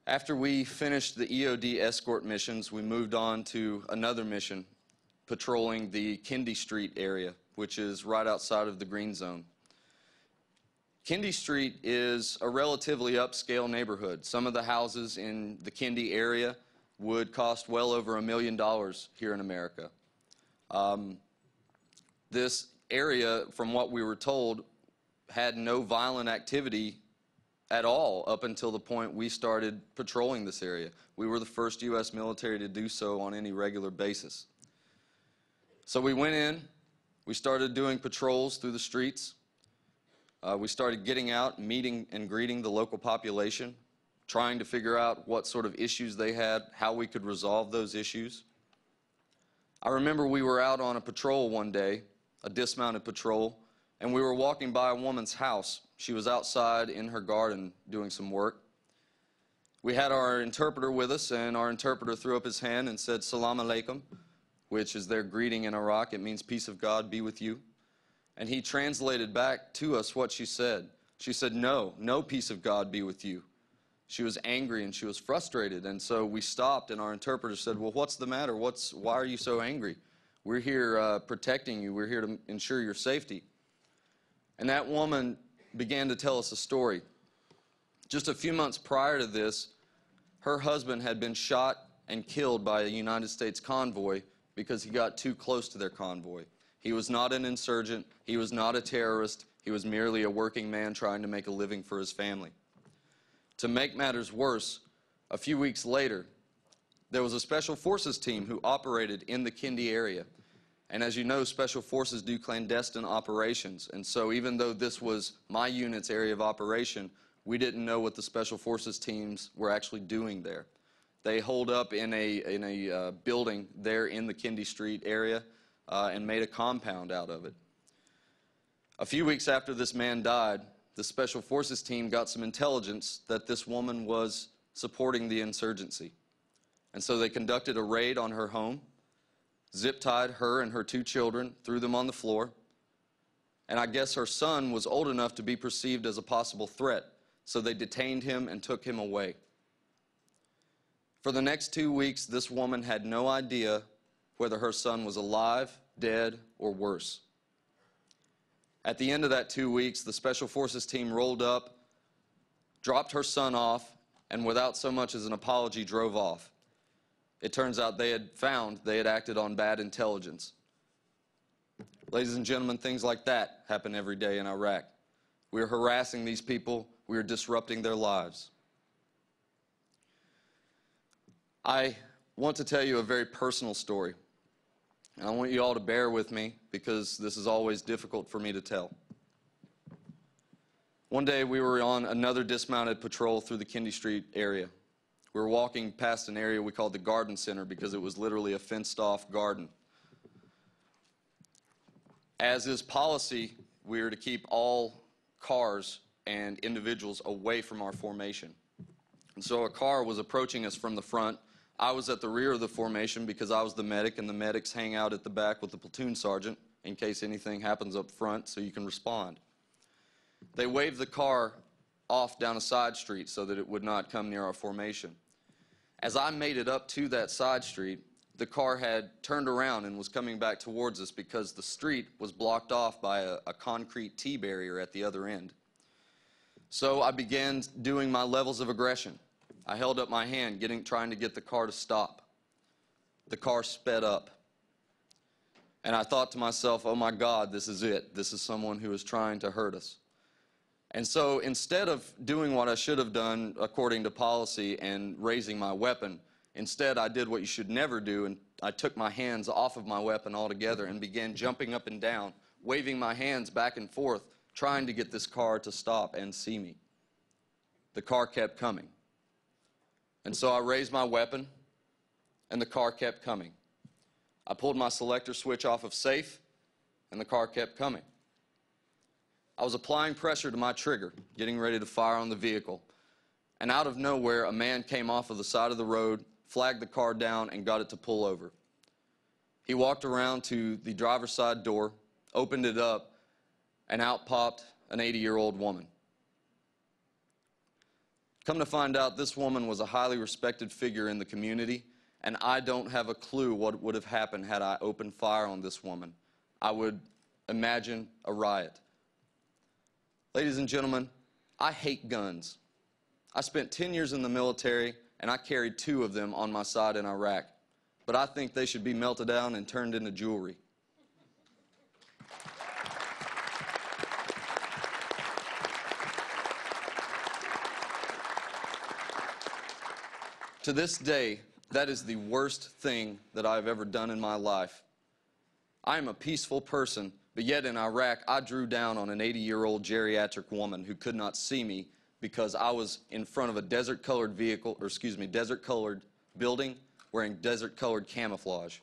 After we finished the EOD escort missions, we moved on to another mission, patrolling the Kindy Street area, which is right outside of the green zone. Kindy Street is a relatively upscale neighborhood. Some of the houses in the Kindy area would cost well over $1 million here in America. This area, from what we were told, had no violent activity at all up until the point we started patrolling this area. We were the first U.S. military to do so on any regular basis. So we went in, we started doing patrols through the streets. We started getting out, meeting and greeting the local population, trying to figure out what sort of issues they had, how we could resolve those issues. I remember we were out on a patrol one day, a dismounted patrol, and we were walking by a woman's house. She was outside in her garden doing some work. We had our interpreter with us, and our interpreter threw up his hand and said, "Salam alaikum," which is their greeting in Iraq. It means peace of God be with you. And he translated back to us what she said. She said, no peace of God be with you. She was angry and she was frustrated, and so we stopped, and our interpreter said, well, what's the matter? Why are you so angry? We're here protecting you. We're here to ensure your safety. And that woman began to tell us a story. Just a few months prior to this, her husband had been shot and killed by a United States convoy because he got too close to their convoy. He was not an insurgent. He was not a terrorist. He was merely a working man trying to make a living for his family. To make matters worse, a few weeks later, there was a Special Forces team who operated in the Kindy area. And as you know, Special Forces do clandestine operations. And so even though this was my unit's area of operation, we didn't know what the Special Forces teams were actually doing there. They holed up in a building there in the Kindy Street area and made a compound out of it. A few weeks after this man died, the Special Forces team got some intelligence that this woman was supporting the insurgency. And so they conducted a raid on her home, zip-tied her and her 2 children, threw them on the floor, and I guess her son was old enough to be perceived as a possible threat, so they detained him and took him away. For the next 2 weeks, this woman had no idea whether her son was alive, dead, or worse. At the end of that 2 weeks, the Special Forces team rolled up, dropped her son off, and without so much as an apology, drove off. It turns out they had acted on bad intelligence. Ladies and gentlemen, things like that happen every day in Iraq. We are harassing these people. We are disrupting their lives. I want to tell you a very personal story. And I want you all to bear with me because this is always difficult for me to tell. One day we were on another dismounted patrol through the Kindy Street area. We were walking past an area we called the Garden Center because it was literally a fenced-off garden. As is policy, we are to keep all cars and individuals away from our formation. And so a car was approaching us from the front. I was at the rear of the formation because I was the medic, and the medics hang out at the back with the platoon sergeant in case anything happens up front so you can respond. They waved the car off down a side street so that it would not come near our formation. As I made it up to that side street, the car had turned around and was coming back towards us because the street was blocked off by a concrete T-barrier at the other end. So I began doing my levels of aggression. I held up my hand, trying to get the car to stop. The car sped up. And I thought to myself, oh my God, this is it. This is someone who is trying to hurt us. And so instead of doing what I should have done according to policy and raising my weapon, instead I did what you should never do, and I took my hands off of my weapon altogether and began jumping up and down, waving my hands back and forth, trying to get this car to stop and see me. The car kept coming. And so I raised my weapon, and the car kept coming. I pulled my selector switch off of safe, and the car kept coming. I was applying pressure to my trigger, getting ready to fire on the vehicle. And out of nowhere, a man came off of the side of the road, flagged the car down, and got it to pull over. He walked around to the driver's side door, opened it up, and out popped an 80-year-old woman. Come to find out, this woman was a highly respected figure in the community, and I don't have a clue what would have happened had I opened fire on this woman. I would imagine a riot. Ladies and gentlemen, I hate guns. I spent 10 years in the military, and I carried 2 of them on my side in Iraq. But I think they should be melted down and turned into jewelry. To this day, that is the worst thing that I've ever done in my life. I am a peaceful person, but yet in Iraq, I drew down on an 80-year-old geriatric woman who could not see me because I was in front of a desert-colored desert-colored building wearing desert-colored camouflage.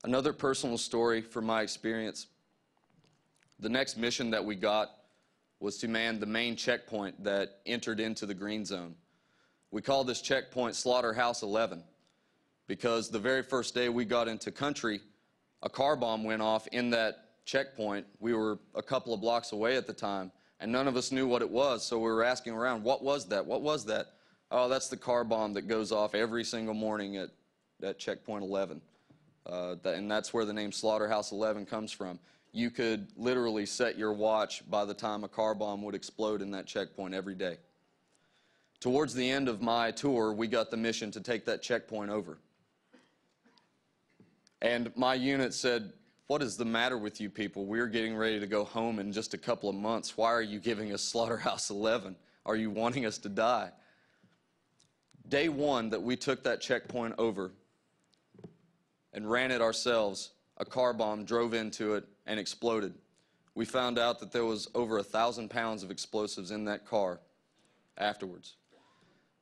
Another personal story from my experience. The next mission that we got was to man the main checkpoint that entered into the green zone. We called this checkpoint Slaughterhouse 11 because the very first day we got into country, a car bomb went off in that checkpoint. We were a couple of blocks away at the time, and none of us knew what it was, so we were asking around, what was that? What was that? Oh, that's the car bomb that goes off every single morning at checkpoint 11. And that's where the name Slaughterhouse 11 comes from. You could literally set your watch by the time a car bomb would explode in that checkpoint every day. Towards the end of my tour, we got the mission to take that checkpoint over. And my unit said, "What is the matter with you people? We're getting ready to go home in just a couple of months. Why are you giving us Slaughterhouse 11? Are you wanting us to die?" Day 1 that we took that checkpoint over and ran it ourselves, a car bomb drove into it and exploded. We found out that there was over 1,000 pounds of explosives in that car afterwards.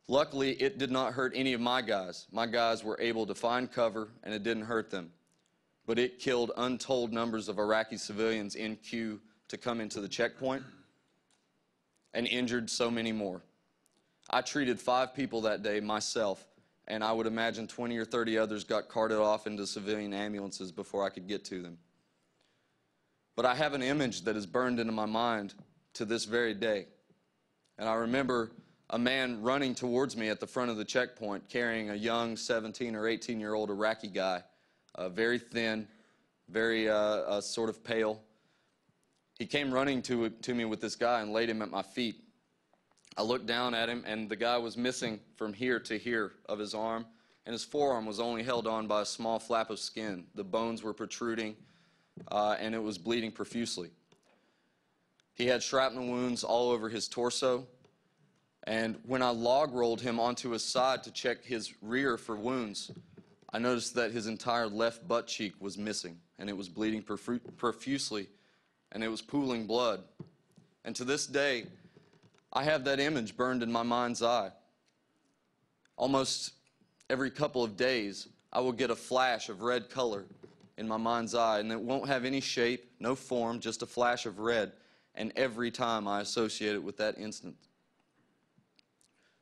Luckily, it did not hurt any of my guys. My guys were able to find cover, and it didn't hurt them. But it killed untold numbers of Iraqi civilians in queue to come into the checkpoint and injured so many more. I treated 5 people that day myself, and I would imagine 20 or 30 others got carted off into civilian ambulances before I could get to them. But I have an image that is burned into my mind to this very day. And I remember a man running towards me at the front of the checkpoint carrying a young 17 or 18-year-old Iraqi guy, very thin, very sort of pale. He came running to me with this guy and laid him at my feet. I looked down at him, and the guy was missing from here to here of his arm, and his forearm was only held on by a small flap of skin. The bones were protruding, and it was bleeding profusely. He had shrapnel wounds all over his torso, and when I log-rolled him onto his side to check his rear for wounds, I noticed that his entire left butt cheek was missing, and it was bleeding profusely, and it was pooling blood. And to this day, I have that image burned in my mind's eye. Almost every couple of days, I will get a flash of red color in my mind's eye, and it won't have any shape, no form, just a flash of red, and every time I associate it with that instant.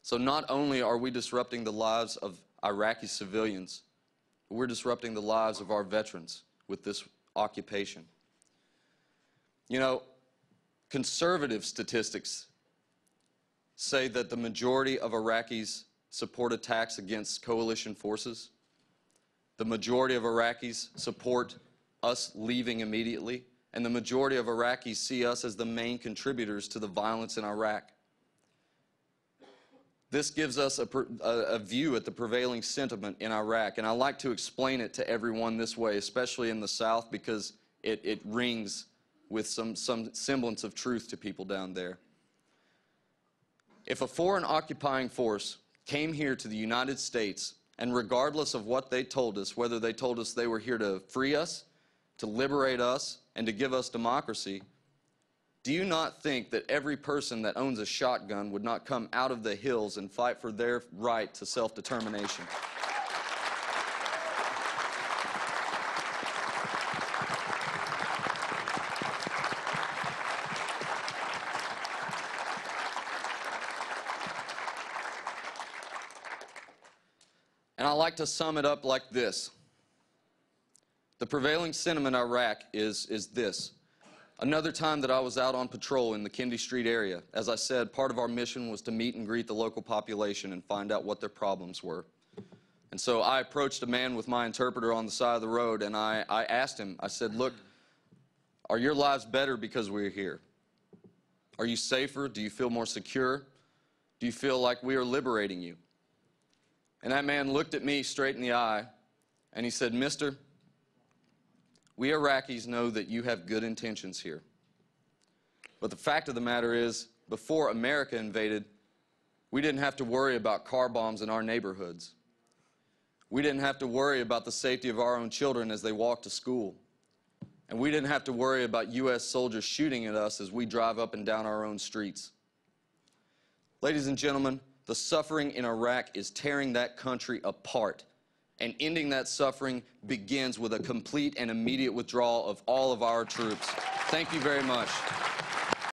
So not only are we disrupting the lives of Iraqi civilians, but we're disrupting the lives of our veterans with this occupation. You know, conservative statistics say that the majority of Iraqis support attacks against coalition forces. The majority of Iraqis support us leaving immediately, and the majority of Iraqis see us as the main contributors to the violence in Iraq. This gives us a view at the prevailing sentiment in Iraq, and I like to explain it to everyone this way, especially in the South, because it rings with some semblance of truth to people down there. If a foreign occupying force came here to the United States, and regardless of what they told us, whether they told us they were here to free us, to liberate us, and to give us democracy, do you not think that every person that owns a shotgun would not come out of the hills and fight for their right to self-determination? And I like to sum it up like this. The prevailing sentiment in Iraq is this. Another time that I was out on patrol in the Kendi Street area, as I said, part of our mission was to meet and greet the local population and find out what their problems were. And so I approached a man with my interpreter on the side of the road, and I asked him, I said, look, are your lives better because we're here? Are you safer? Do you feel more secure? Do you feel like we are liberating you? And that man looked at me straight in the eye, and he said, Mister, we Iraqis know that you have good intentions here. But the fact of the matter is, before America invaded, we didn't have to worry about car bombs in our neighborhoods. We didn't have to worry about the safety of our own children as they walk to school. And we didn't have to worry about U.S. soldiers shooting at us as we drive up and down our own streets. Ladies and gentlemen, the suffering in Iraq is tearing that country apart. And ending that suffering begins with a complete and immediate withdrawal of all of our troops. Thank you very much.